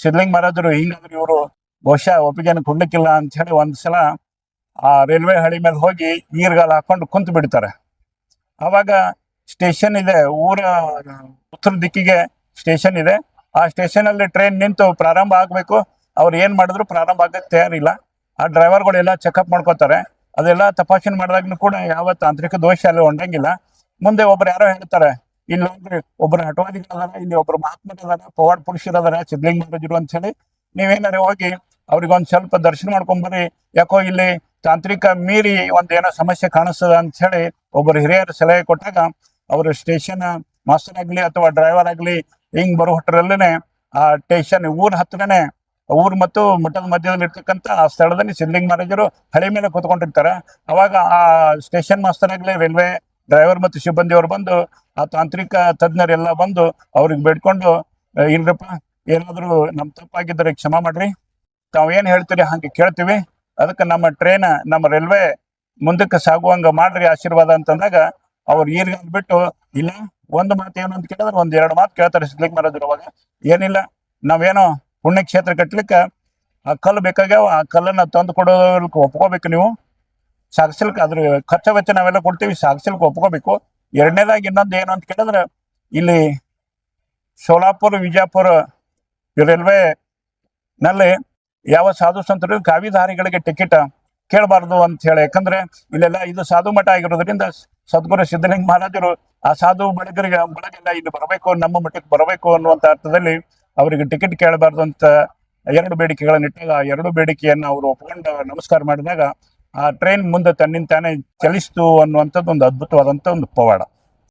ಸಿದ್ಧಲಿಂಗ ಮಹಾರಾಜರು ಹಿಂಗಾದ್ರೆ ಇವರು ಬಹುಶಃ ಒಪ್ಪಿಗೆಯನ್ನು ಕೊಡ್ಲಿಕ್ಕಿಲ್ಲ ಅಂತ ಹೇಳಿ ಒಂದ್ಸಲ ಆ ರೈಲ್ವೆ ಹಳಿ ಮೇಲೆ ಹೋಗಿ ಈರ್ಗಾಲ ಹಾಕೊಂಡು ಕುಂತು ಬಿಡ್ತಾರೆ. ಅವಾಗ ಸ್ಟೇಷನ್ ಇದೆ, ಊರ ಉತ್ತರ ದಿಕ್ಕಿಗೆ ಸ್ಟೇಷನ್ ಇದೆ. ಆ ಸ್ಟೇಷನ್ ಅಲ್ಲಿ ಟ್ರೈನ್ ನಿಂತು ಪ್ರಾರಂಭ ಆಗ್ಬೇಕು. ಅವ್ರು ಏನ್ ಮಾಡಿದ್ರು ಪ್ರಾರಂಭ ಆಗಕ್ಕೆ ತಯಾರಿಲ್ಲ. ಆ ಡ್ರೈವರ್ಗಳೆಲ್ಲ ಚೆಕಪ್ ಮಾಡ್ಕೋತಾರೆ. ಅದೆಲ್ಲ ತಪಾಸಣೆ ಮಾಡಿದಾಗ್ಲೂ ಕೂಡ ಯಾವ ತಾಂತ್ರಿಕ ದೋಷ ಅಲ್ಲಿ ಹೊಂಡಂಗಿಲ್ಲ. ಮುಂದೆ ಒಬ್ರು ಯಾರೋ ಹೇಳ್ತಾರೆ, ಇಲ್ಲಿ ನೋಡ್ರಿ ಒಬ್ಬರು ಹಟವಾದಿಗಳದಾರ, ಇಲ್ಲಿ ಒಬ್ರು ಮಹಾತ್ಮರದಾರ, ಪವಾಡ ಪುರುಷರದಾರ ಸಿದ್ಧಲಿಂಗ ಮಹಾರಾಜರು ಅಂತ ಹೇಳಿ ನೀವೇನಾರ ಹೋಗಿ ಅವ್ರಿಗೊಂದ್ ಸ್ವಲ್ಪ ದರ್ಶನ ಮಾಡ್ಕೊಂಬರ್ರಿ, ಯಾಕೋ ಇಲ್ಲಿ ತಾಂತ್ರಿಕ ಮೀರಿ ಒಂದೇನೋ ಸಮಸ್ಯೆ ಕಾಣಿಸ್ತದ ಅಂತ ಹೇಳಿ ಒಬ್ಬರು ಹಿರಿಯರ ಸಲಹೆ ಕೊಟ್ಟಾಗ ಅವರು ಸ್ಟೇಷನ್ ಮಾಸ್ಟರ್ ಆಗ್ಲಿ ಅಥವಾ ಡ್ರೈವರ್ ಆಗ್ಲಿ ಹಿಂಗ್ ಬರೋ ಹೊಟ್ಟರಲ್ಲೇನೆ ಆ ಸ್ಟೇಷನ್ ಊರ್ ಹತ್ರನೇ, ಊರ್ ಮತ್ತು ಮಠದ ಮಧ್ಯದಲ್ಲಿ ಇರ್ತಕ್ಕಂಥ ಆ ಸ್ಥಳದಲ್ಲಿ ಸಿದ್ಧಲಿಂಗ ಮಹಾರಾಜರು ಹಳಿ ಮೇಲೆ ಕೂತ್ಕೊಂಡಿರ್ತಾರೆ. ಅವಾಗ ಆ ಸ್ಟೇಷನ್ ಮಾಸ್ಟರ್ ಆಗ್ಲಿ, ರೈಲ್ವೆ ಡ್ರೈವರ್ ಮತ್ತು ಸಿಬ್ಬಂದಿಯವರು ಬಂದು ಆ ತಾಂತ್ರಿಕ ತಜ್ಞರೆಲ್ಲ ಬಂದು ಅವ್ರಿಗೆ ಬೇಡ್ಕೊಂಡು, ಇಲ್ರಪ್ಪ ಏನಾದ್ರು ನಮ್ ತಪ್ಪಾಗಿದ್ದರೆ ಕ್ಷಮಾ ಮಾಡ್ರಿ, ತಾವ್ ಏನ್ ಹೇಳ್ತೀರಿ ಹಂಗೆ ಕೇಳ್ತೀವಿ, ಅದಕ್ಕೆ ನಮ್ಮ ಟ್ರೈನ್ ನಮ್ಮ ರೈಲ್ವೆ ಮುಂದಕ್ಕೆ ಸಾಗುವಂಗ ಮಾಡ್ರಿ ಆಶೀರ್ವಾದ ಅಂತಂದಾಗ ಅವ್ರು ಈರ್ಗಾಲ್ ಬಿಟ್ಟು, ಇಲ್ಲ ಒಂದು ಮಾತು ಏನು ಅಂತ ಕೇಳಿದ್ರೆ ಒಂದ್ ಎರಡು ಮಾತು ಕೇಳ್ತಾರೆ ಸಿದ್ಧಲಿಂಗ ಮಹಾರಾಜರು. ಅವಾಗ ಏನಿಲ್ಲ, ನಾವೇನೋ ಪುಣ್ಯಕ್ಷೇತ್ರ ಕಟ್ಲಿಕ್ಕೆ ಆ ಕಲ್ಲು ಬೇಕಾಗ್ಯಾವ, ಆ ಕಲ್ಲನ್ನ ತಂದು ಕೊಡೋದಕ್ಕೆ ಒಪ್ಕೋಬೇಕು, ನೀವು ಸಾಗಿಸ್ಲಿಕ್ಕೆ ಅದ್ರ ಖರ್ಚ ವೆಚ್ಚ ನಾವೆಲ್ಲ ಕೊಡ್ತೀವಿ, ಸಾಗಿಸ್ಲಿಕ್ಕೆ ಒಪ್ಕೋಬೇಕು. ಎರಡನೇದಾಗಿ ಇನ್ನೊಂದು ಏನು ಅಂತ ಕೇಳಿದ್ರೆ, ಇಲ್ಲಿ ಸೋಲಾಪುರ ವಿಜಯಪುರ ರೈಲ್ವೆ ನಲ್ಲಿ ಯಾವ ಸಾಧು ಸಂತರು ಕಾವಿಧಾರಿಗಳಿಗೆ ಟಿಕೆಟ್ ಕೇಳಬಾರ್ದು ಅಂತ ಹೇಳಿ. ಯಾಕಂದ್ರೆ ಇಲ್ಲೆಲ್ಲ ಇದು ಸಾಧು ಮಠ ಆಗಿರೋದ್ರಿಂದ ಸದ್ಗುರು ಸಿದ್ಧಲಿಂಗ ಮಹಾರಾಜರು ಆ ಸಾಧು ಬಳಗೆಲ್ಲ ಇಲ್ಲಿ ಬರಬೇಕು, ನಮ್ಮ ಮಠಕ್ಕೆ ಬರಬೇಕು ಅನ್ನುವಂತ ಅರ್ಥದಲ್ಲಿ ಅವರಿಗೆ ಟಿಕೆಟ್ ಕೇಳಬಾರ್ದು ಅಂತ ಎರಡು ಬೇಡಿಕೆಗಳನ್ನ ಇಟ್ಟಾಗ ಆ ಎರಡು ಬೇಡಿಕೆಯನ್ನು ಅವರು ಒಪ್ಕೊಂಡು ನಮಸ್ಕಾರ ಮಾಡಿದಾಗ ಆ ಟ್ರೈನ್ ಮುಂದೆ ತನ್ನಿಂತಾನೆ ಚಲಿಸ್ತು ಅನ್ನುವಂಥದ್ದು ಒಂದು ಅದ್ಭುತವಾದಂತ ಒಂದು ಪವಾಡ.